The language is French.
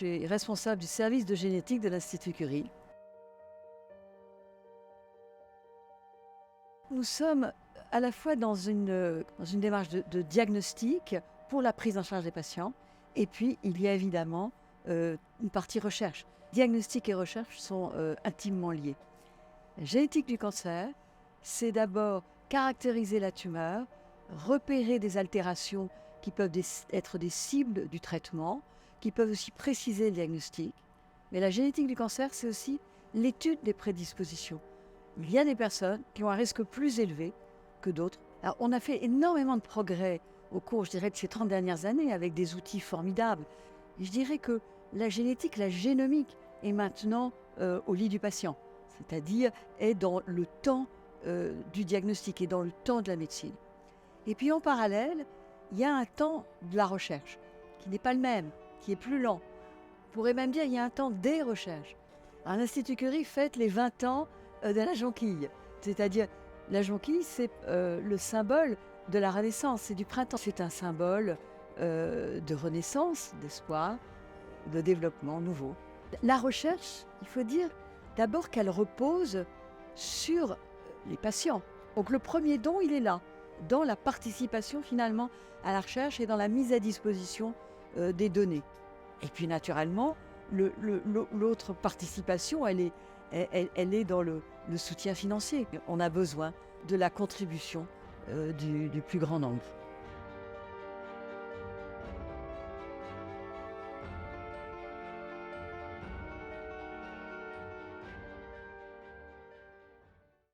suis responsable du service de génétique de l'Institut Curie. Nous sommes à la fois dans une démarche de diagnostic pour la prise en charge des patients, et puis il y a évidemment une partie recherche. Diagnostic et recherche sont intimement liés. La génétique du cancer, c'est d'abord caractériser la tumeur, repérer des altérations qui peuvent être des cibles du traitement, qui peuvent aussi préciser le diagnostic. Mais la génétique du cancer, c'est aussi l'étude des prédispositions. Il y a des personnes qui ont un risque plus élevé que d'autres. Alors, on a fait énormément de progrès au cours, je dirais, de ces 30 dernières années avec des outils formidables. Et je dirais que la génétique, la génomique est maintenant au lit du patient, c'est-à-dire est dans le temps du diagnostic et dans le temps de la médecine. Et puis en parallèle, il y a un temps de la recherche qui n'est pas le même, qui est plus lent. On pourrait même dire qu'il y a un temps des recherches. Alors, l'Institut Curie fête les 20 ans de la jonquille, c'est-à-dire la jonquille, c'est le symbole de la Renaissance, c'est du printemps. C'est un symbole de renaissance, d'espoir, de développement nouveau. La recherche, il faut dire d'abord qu'elle repose sur les patients. Donc le premier don, il est là, dans la participation finalement à la recherche et dans la mise à disposition des données. Et puis naturellement, l'autre participation, elle est dans le soutien financier. On a besoin de la contribution du plus grand nombre.